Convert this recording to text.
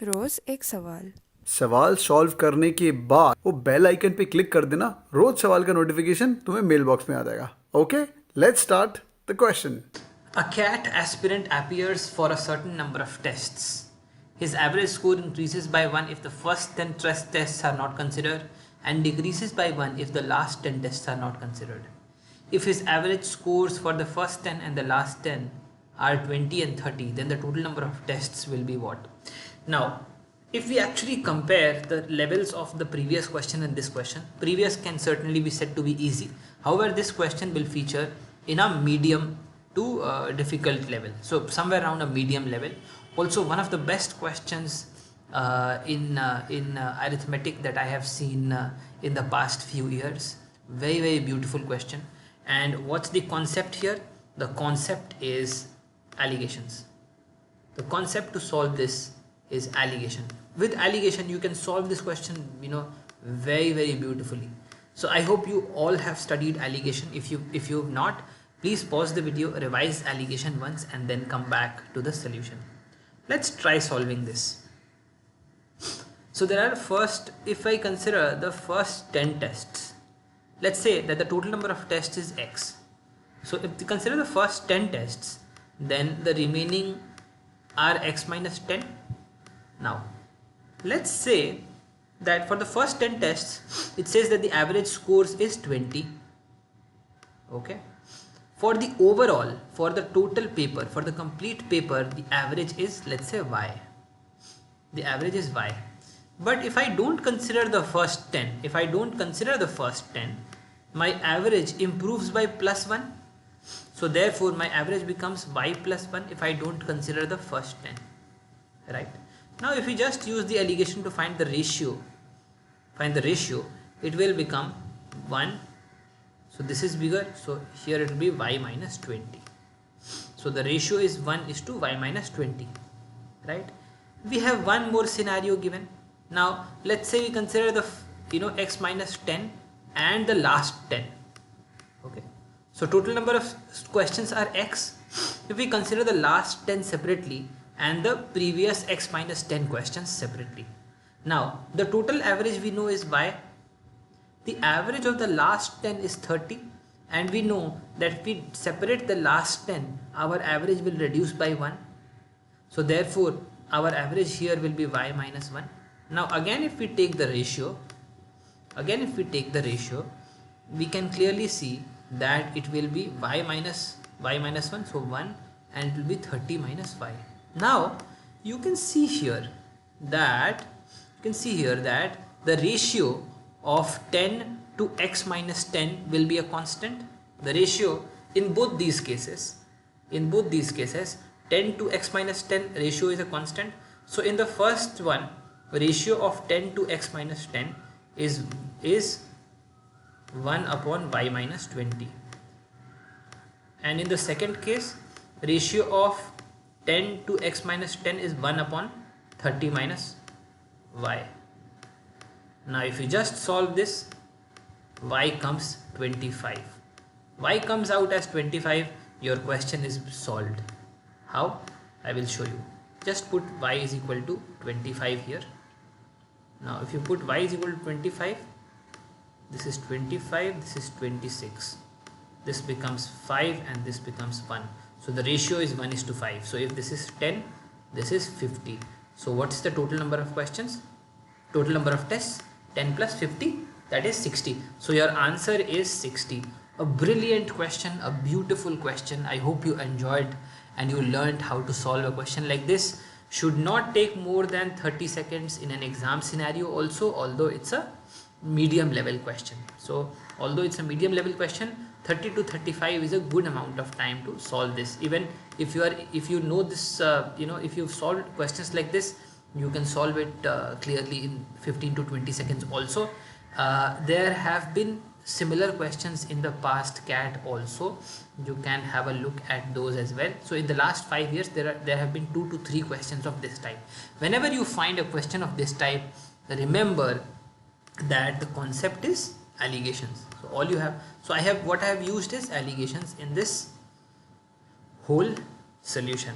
रोज एक सवाल। सवाल सॉल्व करने के बाद वो बेल आइकन पे क्लिक कर देना। रोज सवाल का नोटिफिकेशन तुम्हें मेल बॉक्स में आ जाएगा। Okay, let's start the question. A CAT aspirant appears for a certain number of tests. His average score increases by 1 if the first 10 tests are not considered and decreases by 1 if the last 10 tests are not considered. If his average scores for the first 10 and the last 10 are 20 and 30, then the total number of tests will be what? Now, if we actually compare the levels of the previous question and this question, previous can certainly be said to be easy. However, this question will feature in a medium to difficult level, so somewhere around a medium level. Also, one of the best questions in arithmetic that I have seen in the past few years. Very beautiful question. And what's the concept here? The concept is allegations. The concept to solve this is allegation. With allegation you can solve this question, very beautifully. So I hope you all have studied allegation. If you have not, please pause the video, revise allegation once and then come back to the solution. Let's try solving this. So there are if I consider the first 10 tests, let's say that the total number of tests is x. So if you consider the first 10 tests, then the remaining are x minus 10. Now let's say that for the first 10 tests it says that the average scores is 20. Okay, for the overall, for the total paper, for the complete paper, the average is, let's say, y. The average is y. But if I don't consider the first 10, my average improves by plus 1. So therefore my average becomes y plus 1 if I don't consider the first 10. Right? Now if we just use the allegation to find the ratio, it will become 1. So this is bigger, so here it will be y minus 20. So the ratio is 1 is to y minus 20. Right? We have one more scenario given. Now let's say we consider the x minus 10 and the last 10. Okay, so total number of questions are x. If we consider the last 10 separately and the previous x minus 10 questions separately, now the total average we know is y. The average of the last 10 is 30, and we know that if we separate the last 10, our average will reduce by 1. So therefore our average here will be y minus 1. Now again if we take the ratio, we can clearly see that it will be y minus 1, so 1, and it will be 30 minus y. Now you can see here that the ratio of 10 to x minus 10 will be a constant. The ratio in both these cases, 10 to x minus 10 ratio is a constant. So in the first one, ratio of 10 to x minus 10 is 1 upon y minus 20. And in the second case, ratio of 10 to x minus 10 is 1 upon 30 minus y. Now if you just solve this, y comes 25. Y comes out as 25, your question is solved. How? I will show you. Just put y is equal to 25 here. Now if you put y is equal to 25, this is 25, this is 26. This becomes 5 and this becomes 1. So the ratio is 1 is to 5. So if this is 10, this is 50. So what is the total number of questions? Total number of tests? 10 plus 50, that is 60. So your answer is 60. A brilliant question, a beautiful question. I hope you enjoyed and you learned how to solve a question like this. Should not take more than 30 seconds in an exam scenario also, although it's a medium level question. So although it's a medium level question, 30 to 35 is a good amount of time to solve this. Even if you know this, if you've solved questions like this, you can solve it clearly in 15 to 20 seconds also. There have been similar questions in the past CAT also. You can have a look at those as well. So in the last 5 years there have been 2 to 3 questions of this type. Whenever you find a question of this type, remember that the concept is allegations. So what I have used is allegations in this whole solution.